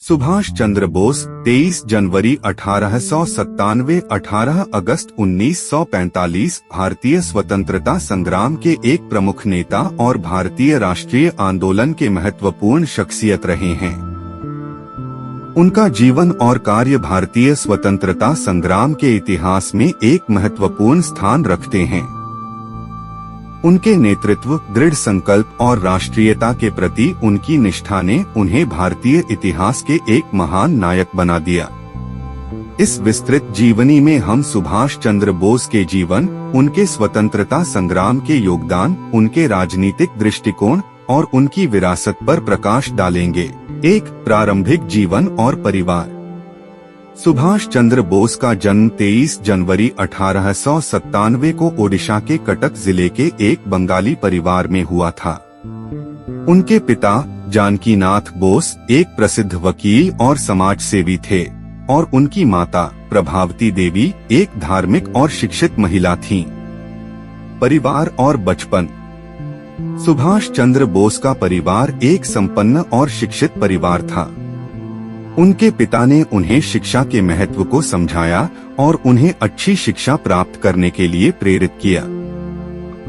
सुभाष चंद्र बोस 23 जनवरी 1897 18 अगस्त 1945 भारतीय स्वतंत्रता संग्राम के एक प्रमुख नेता और भारतीय राष्ट्रीय आंदोलन के महत्वपूर्ण शख्सियत रहे हैं। उनका जीवन और कार्य भारतीय स्वतंत्रता संग्राम के इतिहास में एक महत्वपूर्ण स्थान रखते हैं। उनके नेतृत्व, दृढ़ संकल्प और राष्ट्रीयता के प्रति उनकी निष्ठा ने उन्हें भारतीय इतिहास के एक महान नायक बना दिया। इस विस्तृत जीवनी में हम सुभाष चंद्र बोस के जीवन, उनके स्वतंत्रता संग्राम के योगदान, उनके राजनीतिक दृष्टिकोण और उनकी विरासत पर प्रकाश डालेंगे। 1. प्रारंभिक जीवन और परिवार। सुभाष चंद्र बोस का जन्म 23 जनवरी 1897 को ओडिशा के कटक जिले के एक बंगाली परिवार में हुआ था। उनके पिता जानकीनाथ बोस एक प्रसिद्ध वकील और समाज सेवी थे और उनकी माता प्रभावती देवी एक धार्मिक और शिक्षित महिला थीं। परिवार और बचपन। सुभाष चंद्र बोस का परिवार एक संपन्न और शिक्षित परिवार था। उनके पिता ने उन्हें शिक्षा के महत्व को समझाया और उन्हें अच्छी शिक्षा प्राप्त करने के लिए प्रेरित किया।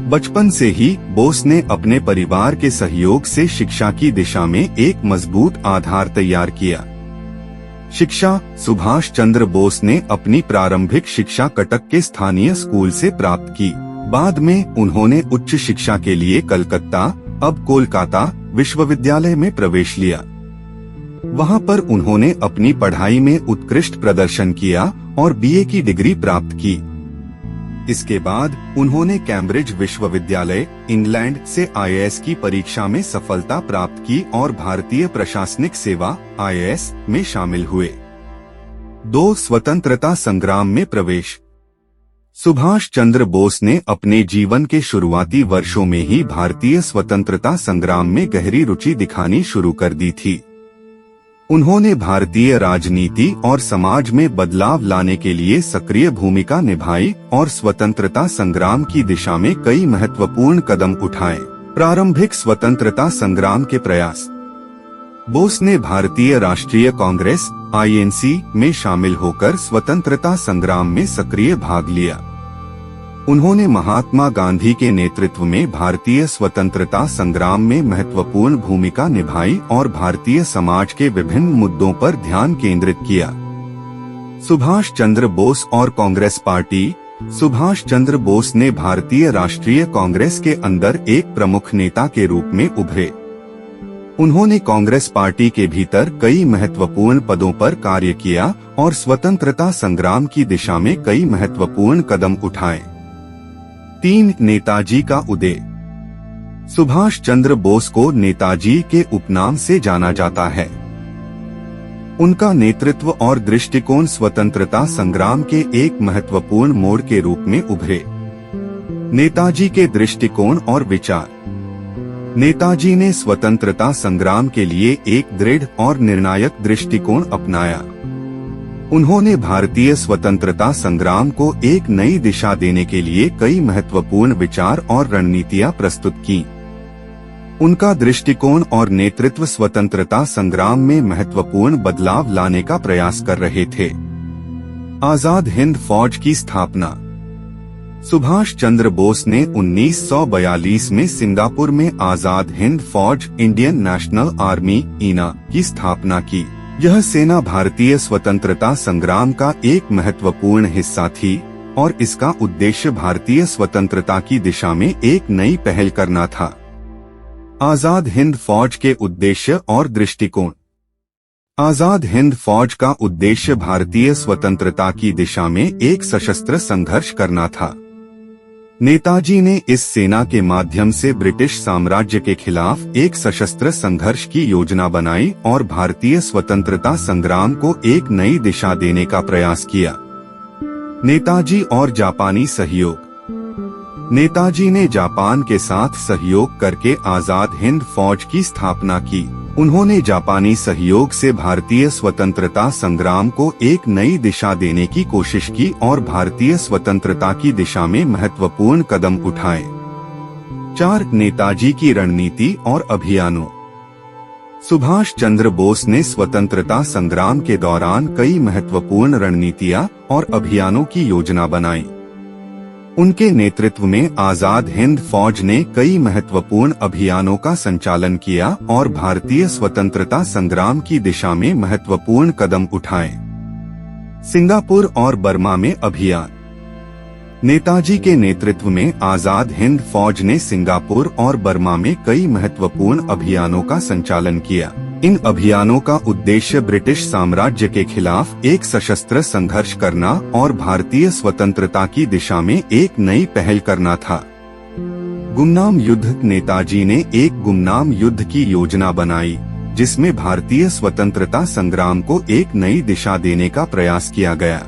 बचपन से ही बोस ने अपने परिवार के सहयोग से शिक्षा की दिशा में एक मजबूत आधार तैयार किया। शिक्षा। सुभाष चंद्र बोस ने अपनी प्रारंभिक शिक्षा कटक के स्थानीय स्कूल से प्राप्त की। बाद में उन्होंने उच्च शिक्षा के लिए कलकत्ता, अब कोलकाता विश्वविद्यालय में प्रवेश लिया। वहां पर उन्होंने अपनी पढ़ाई में उत्कृष्ट प्रदर्शन किया और बीए की डिग्री प्राप्त की। इसके बाद उन्होंने कैम्ब्रिज विश्वविद्यालय, इंग्लैंड से आईएएस की परीक्षा में सफलता प्राप्त की और भारतीय प्रशासनिक सेवा आईएएस में शामिल हुए। 2. स्वतंत्रता संग्राम में प्रवेश। सुभाष चंद्र बोस ने अपने जीवन के शुरुआती वर्षों में ही भारतीय स्वतंत्रता संग्राम में गहरी रुचि दिखानी शुरू कर दी थी। उन्होंने भारतीय राजनीति और समाज में बदलाव लाने के लिए सक्रिय भूमिका निभाई और स्वतंत्रता संग्राम की दिशा में कई महत्वपूर्ण कदम उठाए। प्रारंभिक स्वतंत्रता संग्राम के प्रयास। बोस ने भारतीय राष्ट्रीय कांग्रेस (आईएनसी) में शामिल होकर स्वतंत्रता संग्राम में सक्रिय भाग लिया। उन्होंने महात्मा गांधी के नेतृत्व में भारतीय स्वतंत्रता संग्राम में महत्वपूर्ण भूमिका निभाई और भारतीय समाज के विभिन्न मुद्दों पर ध्यान केंद्रित किया। सुभाष चंद्र बोस और कांग्रेस पार्टी। सुभाष चंद्र बोस ने भारतीय राष्ट्रीय कांग्रेस के अंदर एक प्रमुख नेता के रूप में उभरे। उन्होंने कांग्रेस पार्टी के भीतर कई महत्वपूर्ण पदों पर कार्य किया और स्वतंत्रता संग्राम की दिशा में कई महत्वपूर्ण कदम उठाए। 3. नेताजी का उदय। सुभाष चंद्र बोस को नेताजी के उपनाम से जाना जाता है। उनका नेतृत्व और दृष्टिकोण स्वतंत्रता संग्राम के एक महत्वपूर्ण मोड़ के रूप में उभरे। नेताजी के दृष्टिकोण और विचार। नेताजी ने स्वतंत्रता संग्राम के लिए एक दृढ़ और निर्णायक दृष्टिकोण अपनाया। उन्होंने भारतीय स्वतंत्रता संग्राम को एक नई दिशा देने के लिए कई महत्वपूर्ण विचार और रणनीतियां प्रस्तुत की। उनका दृष्टिकोण और नेतृत्व स्वतंत्रता संग्राम में महत्वपूर्ण बदलाव लाने का प्रयास कर रहे थे। आजाद हिंद फौज की स्थापना। सुभाष चंद्र बोस ने 1942 में सिंगापुर में आजाद हिंद फौज (इंडियन नेशनल आर्मी, INA) की स्थापना की। यह सेना भारतीय स्वतंत्रता संग्राम का एक महत्वपूर्ण हिस्सा थी और इसका उद्देश्य भारतीय स्वतंत्रता की दिशा में एक नई पहल करना था। आजाद हिंद फौज के उद्देश्य और दृष्टिकोण। आजाद हिंद फौज का उद्देश्य भारतीय स्वतंत्रता की दिशा में एक सशस्त्र संघर्ष करना था। नेताजी ने इस सेना के माध्यम से ब्रिटिश साम्राज्य के खिलाफ एक सशस्त्र संघर्ष की योजना बनाई और भारतीय स्वतंत्रता संग्राम को एक नई दिशा देने का प्रयास किया। नेताजी और जापानी सहयोग। नेताजी ने जापान के साथ सहयोग करके आजाद हिंद फौज की स्थापना की। उन्होंने जापानी सहयोग से भारतीय स्वतंत्रता संग्राम को एक नई दिशा देने की कोशिश की और भारतीय स्वतंत्रता की दिशा में महत्वपूर्ण कदम उठाए। 4. नेताजी की रणनीति और अभियानों। सुभाष चंद्र बोस ने स्वतंत्रता संग्राम के दौरान कई महत्वपूर्ण रणनीतियां और अभियानों की योजना बनाई। उनके नेतृत्व में आजाद हिंद फौज ने कई महत्वपूर्ण अभियानों का संचालन किया और भारतीय स्वतंत्रता संग्राम की दिशा में महत्वपूर्ण कदम उठाए। सिंगापुर और बर्मा में अभियान। नेताजी के नेतृत्व में आजाद हिंद फौज ने सिंगापुर और बर्मा में कई महत्वपूर्ण अभियानों का संचालन किया। इन अभियानों का उद्देश्य ब्रिटिश साम्राज्य के खिलाफ एक सशस्त्र संघर्ष करना और भारतीय स्वतंत्रता की दिशा में एक नई पहल करना था। गुमनाम युद्ध। नेताजी ने एक गुमनाम युद्ध की योजना बनाई जिसमें भारतीय स्वतंत्रता संग्राम को एक नई दिशा देने का प्रयास किया गया।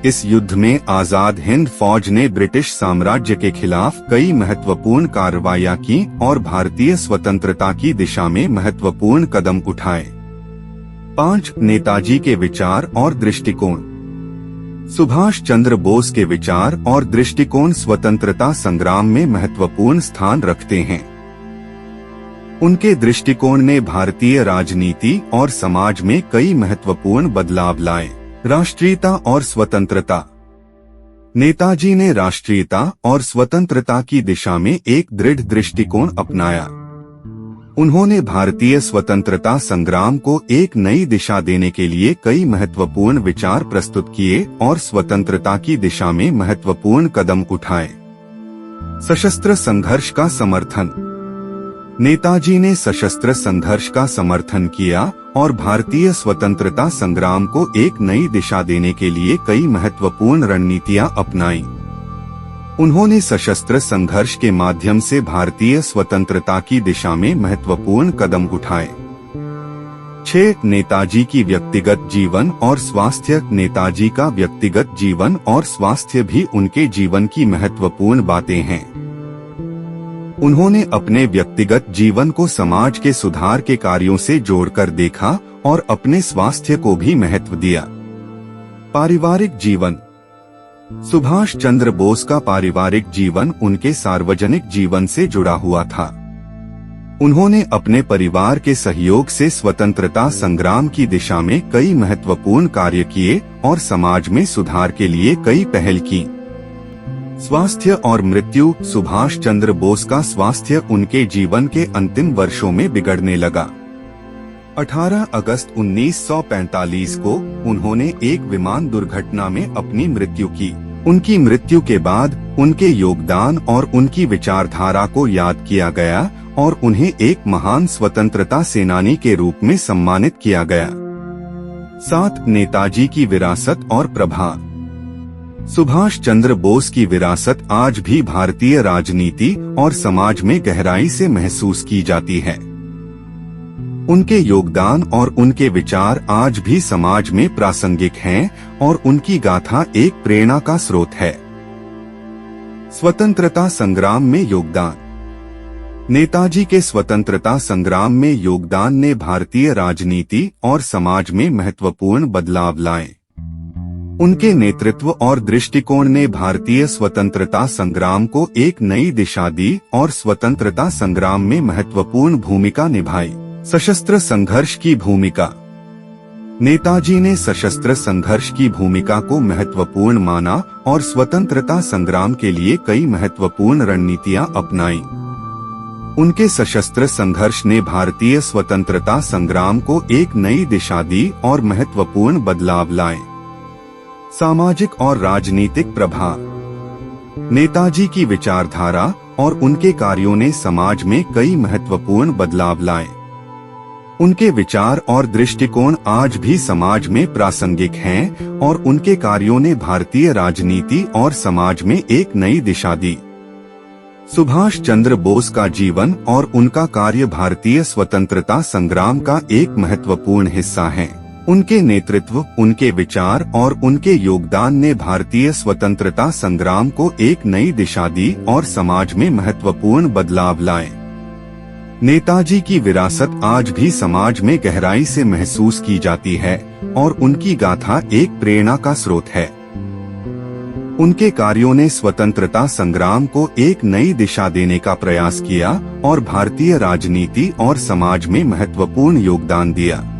इस युद्ध में आजाद हिंद फौज ने ब्रिटिश साम्राज्य के खिलाफ कई महत्वपूर्ण कार्रवाइयां की और भारतीय स्वतंत्रता की दिशा में महत्वपूर्ण कदम उठाए। 5. नेताजी के विचार और दृष्टिकोण। सुभाष चंद्र बोस के विचार और दृष्टिकोण स्वतंत्रता संग्राम में महत्वपूर्ण स्थान रखते हैं। उनके दृष्टिकोण ने भारतीय राजनीति और समाज में कई महत्वपूर्ण बदलाव लाए। राष्ट्रीयता और स्वतंत्रता। नेताजी ने राष्ट्रीयता और स्वतंत्रता की दिशा में एक दृढ़ दृष्टिकोण अपनाया। उन्होंने भारतीय स्वतंत्रता संग्राम को एक नई दिशा देने के लिए कई महत्वपूर्ण विचार प्रस्तुत किए और स्वतंत्रता की दिशा में महत्वपूर्ण कदम उठाए। सशस्त्र संघर्ष का समर्थन। नेताजी ने सशस्त्र संघर्ष का समर्थन किया और भारतीय स्वतंत्रता संग्राम को एक नई दिशा देने के लिए कई महत्वपूर्ण रणनीतियां अपनाई। उन्होंने सशस्त्र संघर्ष के माध्यम से भारतीय स्वतंत्रता की दिशा में महत्वपूर्ण कदम उठाए। 6. नेताजी की व्यक्तिगत जीवन और स्वास्थ्य। नेताजी का व्यक्तिगत जीवन और स्वास्थ्य भी उनके जीवन की महत्वपूर्ण बातें हैं। उन्होंने अपने व्यक्तिगत जीवन को समाज के सुधार के कार्यों से जोड़कर देखा और अपने स्वास्थ्य को भी महत्व दिया। पारिवारिक जीवन। सुभाष चंद्र बोस का पारिवारिक जीवन उनके सार्वजनिक जीवन से जुड़ा हुआ था। उन्होंने अपने परिवार के सहयोग से स्वतंत्रता संग्राम की दिशा में कई महत्वपूर्ण कार्य किए और समाज में सुधार के लिए कई पहल की। स्वास्थ्य और मृत्यु। सुभाष चंद्र बोस का स्वास्थ्य उनके जीवन के अंतिम वर्षों में बिगड़ने लगा। 18 अगस्त 1945 को उन्होंने एक विमान दुर्घटना में अपनी मृत्यु की। उनकी मृत्यु के बाद उनके योगदान और उनकी विचारधारा को याद किया गया और उन्हें एक महान स्वतंत्रता सेनानी के रूप में सम्मानित किया गया। 7. नेताजी की विरासत और प्रभाव। सुभाष चंद्र बोस की विरासत आज भी भारतीय राजनीति और समाज में गहराई से महसूस की जाती है। उनके योगदान और उनके विचार आज भी समाज में प्रासंगिक हैं और उनकी गाथा एक प्रेरणा का स्रोत है। स्वतंत्रता संग्राम में योगदान। नेताजी के स्वतंत्रता संग्राम में योगदान ने भारतीय राजनीति और समाज में महत्वपूर्ण बदलाव लाए। उनके नेतृत्व और दृष्टिकोण ने भारतीय स्वतंत्रता संग्राम को एक नई दिशा दी और स्वतंत्रता संग्राम में महत्वपूर्ण भूमिका निभाई। सशस्त्र संघर्ष की भूमिका। नेताजी ने सशस्त्र संघर्ष की भूमिका को महत्वपूर्ण माना और स्वतंत्रता संग्राम के लिए कई महत्वपूर्ण रणनीतियां अपनाई। उनके सशस्त्र संघर्ष ने भारतीय स्वतंत्रता संग्राम को एक नई दिशा दी और महत्वपूर्ण बदलाव लाए। सामाजिक और राजनीतिक प्रभाव। नेताजी की विचारधारा और उनके कार्यों ने समाज में कई महत्वपूर्ण बदलाव लाए। उनके विचार और दृष्टिकोण आज भी समाज में प्रासंगिक हैं और उनके कार्यों ने भारतीय राजनीति और समाज में एक नई दिशा दी। सुभाष चंद्र बोस का जीवन और उनका कार्य भारतीय स्वतंत्रता संग्राम का एक महत्वपूर्ण हिस्सा है। उनके नेतृत्व, उनके विचार और उनके योगदान ने भारतीय स्वतंत्रता संग्राम को एक नई दिशा दी और समाज में महत्वपूर्ण बदलाव लाए। नेताजी की विरासत आज भी समाज में गहराई से महसूस की जाती है और उनकी गाथा एक प्रेरणा का स्रोत है। उनके कार्यों ने स्वतंत्रता संग्राम को एक नई दिशा देने का प्रयास किया और भारतीय राजनीति और समाज में महत्वपूर्ण योगदान दिया।